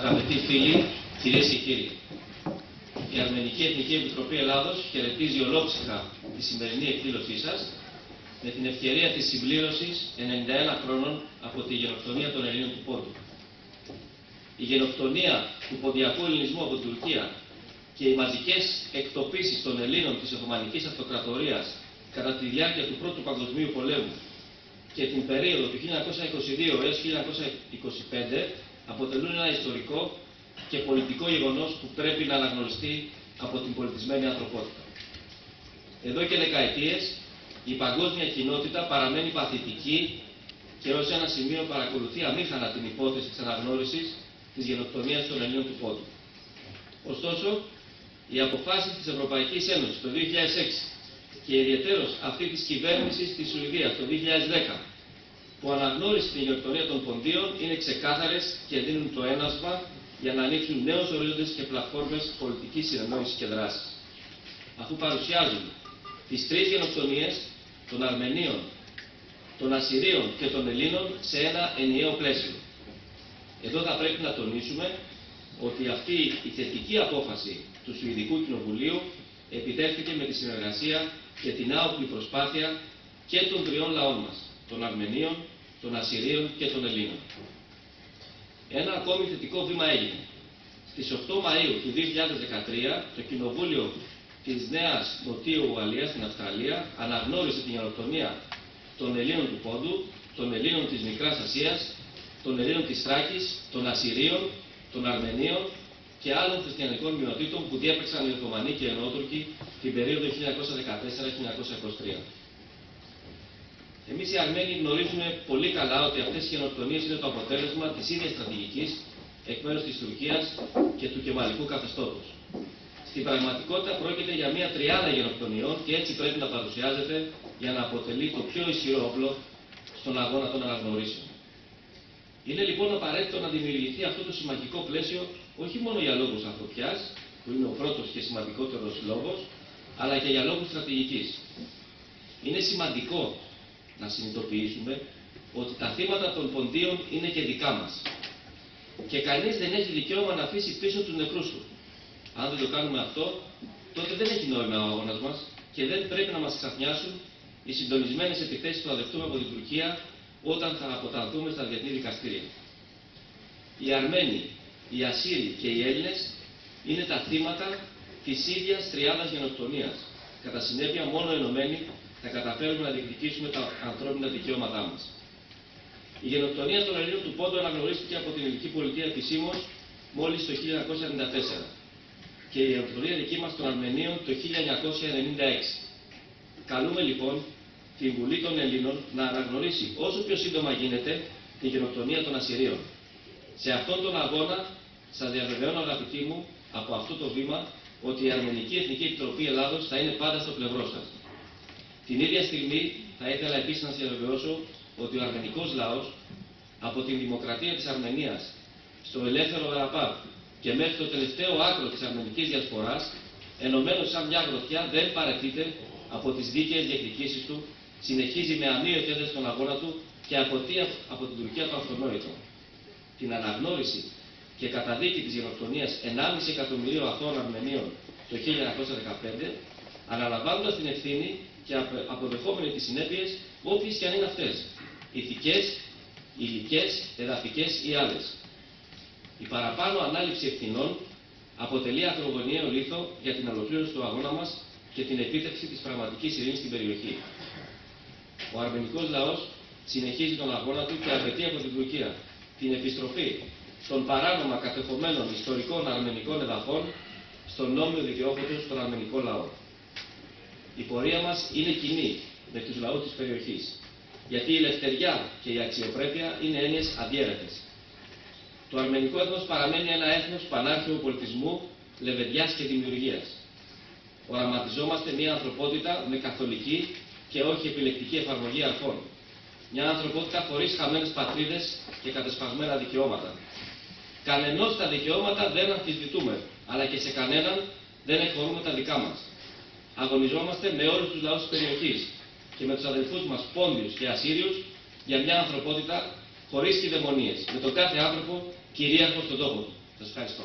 Αγαπητοί φίλοι, κυρίες και κύριοι, η Αρμενική Εθνική Επιτροπή Ελλάδος χαιρετίζει ολόψυχα τη σημερινή εκδήλωσή σας με την ευκαιρία της συμπλήρωσης 91 χρόνων από τη γενοκτονία των Ελλήνων του Πόντου. Η γενοκτονία του ποντιακού ελληνισμού από την Τουρκία και οι μαζικές εκτοπίσεις των Ελλήνων της Οθωμανικής Αυτοκρατορίας κατά τη διάρκεια του Πρώτου Παγκοσμίου Πολέμου και την περίοδο του 1922 έως 1925 αποτελούν ένα ιστορικό και πολιτικό γεγονός που πρέπει να αναγνωριστεί από την πολιτισμένη ανθρωπότητα. Εδώ και δεκαετίες η παγκόσμια κοινότητα παραμένει παθητική και ως ένα σημείο παρακολουθεί αμήχανα την υπόθεση της αναγνώρισης της γενοκτονίας των Ελλήνων του Πόντου. Ωστόσο, οι αποφάσεις της Ευρωπαϊκής Ένωσης το 2006 και ιδιαιτέρως αυτή της κυβέρνησης της Σουηδίας το 2010 που αναγνώρισε την γενοκτονία των Ποντίων είναι ξεκάθαρες και δίνουν το ένασμα για να ανοίξουν νέους ορίζοντες και πλατφόρμες πολιτικής συνεννόησης και δράσης. Αφού παρουσιάζουν τις τρεις γενοκτονίες των Αρμενίων, των Ασσυρίων και των Ελλήνων σε ένα ενιαίο πλαίσιο. Εδώ θα πρέπει να τονίσουμε ότι αυτή η θετική απόφαση του Σουηδικού Κοινοβουλίου επιτεύχθηκε με τη συνεργασία και την άοπλη προσπάθεια και των τριών λαών μας, των Αρμενίων, των Ασσυρίων και των Ελλήνων. Ένα ακόμη θετικό βήμα έγινε. Στις 8 Μαΐου του 2013 το Κοινοβούλιο της Νέας Νοτιού Ουαλίας στην Αυστραλία αναγνώρισε την γενοκτονία των Ελλήνων του Πόντου, των Ελλήνων της Μικράς Ασίας, των Ελλήνων της Θράκης, των Ασσυρίων, των Αρμενίων και άλλων χριστιανικών μειονοτήτων που διέπραξαν οι Οθωμανοί και οι Ενότουρκοι την περίοδο 1914-1923. Εμείς οι Αρμένοι γνωρίζουμε πολύ καλά ότι αυτές οι γενοκτονίες είναι το αποτέλεσμα της ίδιας στρατηγικής εκ μέρους της Τουρκίας και του κεμαλικού καθεστώτος. Στην πραγματικότητα πρόκειται για μια τριάδα γενοκτονιών και έτσι πρέπει να παρουσιάζεται για να αποτελεί το πιο ισχυρό όπλο στον αγώνα των αναγνωρίσεων. Είναι λοιπόν απαραίτητο να δημιουργηθεί αυτό το συμμαχικό πλαίσιο όχι μόνο για λόγους ανθρωπιάς, που είναι ο πρώτος και σημαντικότερος λόγος, αλλά και για λόγους στρατηγικής. Είναι σημαντικό να συνειδητοποιήσουμε ότι τα θύματα των Ποντίων είναι και δικά μας. Και κανείς δεν έχει δικαίωμα να αφήσει πίσω τους νεκρούς του. Αν δεν το κάνουμε αυτό, τότε δεν έχει νόημα ο αγώνας μας και δεν πρέπει να μας ξαφνιάσουν οι συντονισμένες επιθέσεις που θα δεχτούμε από την Τουρκία όταν θα αποτανθούμε στα διεθνή δικαστήρια. Οι Αρμένοι, οι Ασσύριοι και οι Έλληνες είναι τα θύματα της ίδιας τριάδας γενοκτονίας. Κατά συνέπεια, μόνο ενωμένοι θα καταφέρουμε να διεκδικήσουμε τα ανθρώπινα δικαιώματά μας. Η γενοκτονία των Ελλήνων του Πόντου αναγνωρίστηκε από την ελληνική πολιτεία επισήμως μόλις το 1994 και η γενοκτονία δική μας των Αρμενίων το 1996. Καλούμε λοιπόν την Βουλή των Ελλήνων να αναγνωρίσει όσο πιο σύντομα γίνεται την γενοκτονία των Ασσυρίων. Σε αυτόν τον αγώνα σας διαβεβαιώνω, αγαπητοί μου, από αυτό το βήμα ότι η Αρμενική Εθνική Επιτροπή Ελλάδος θα είναι πάντα στο πλευρό σας. Την ίδια στιγμή θα ήθελα επίσης να σας διαβεβαιώσω ότι ο αρμενικός λαός από την δημοκρατία της Αρμενίας στο ελεύθερο Γαραπάχ και μέχρι το τελευταίο άκρο της αρμενικής διασποράς, ενωμένος σαν μια γροθιά, δεν παραιτείται από τις δίκαιες διεκδικήσεις του, συνεχίζει με αμύωτη ένταση στον αγώνα του και αποτεί από την Τουρκία το αυτονόητο. Την αναγνώριση και καταδίκη της γενοκτονίας 1,5 εκατομμυρίου αθώων Αρμενίων το 1915, αναλαμβάνοντας την ευθύνη και αποδεχόμενοι τις συνέπειες, όποιες και αν είναι αυτές, ηθικές, υλικές, εδαφικές ή άλλες. Η παραπάνω ανάληψη ευθυνών αποτελεί ακρογωνιαίο λίθο για την ολοκλήρωση του αγώνα μας και την επίτευξη της πραγματικής ειρήνης στην περιοχή. Ο αρμενικός λαός συνεχίζει τον αγώνα του και απαιτεί από την Τουρκία την επιστροφή των παράνομα κατεχομένων ιστορικών αρμενικών εδαφών στον νόμιο δικαιώφωτο στον αρμενικό λαό. Η πορεία μας είναι κοινή με τους λαούς της περιοχής, γιατί η ελευθεριά και η αξιοπρέπεια είναι έννοιες αδιέρετες. Το αρμενικό έθνος παραμένει ένα έθνος πανάρχαιου πολιτισμού, λεβεδιάς και δημιουργίας. Οραματιζόμαστε μια ανθρωπότητα με καθολική και όχι επιλεκτική εφαρμογή αρχών. Μια ανθρωπότητα χωρίς χαμένες πατρίδες και κατεσπασμένα δικαιώματα. Κανενός τα δικαιώματα δεν αμφισβητούμε, αλλά και σε κανέναν δεν εκχωρούμε τα δικά μας. Αγωνιζόμαστε με όλους τους λαούς της περιοχής και με τους αδελφούς μας Πόντιους και Ασσύριους για μια ανθρωπότητα χωρίς κυδαιμονίες, με τον κάθε άνθρωπο κυρίαρχο στον τόπο του. Σας ευχαριστώ.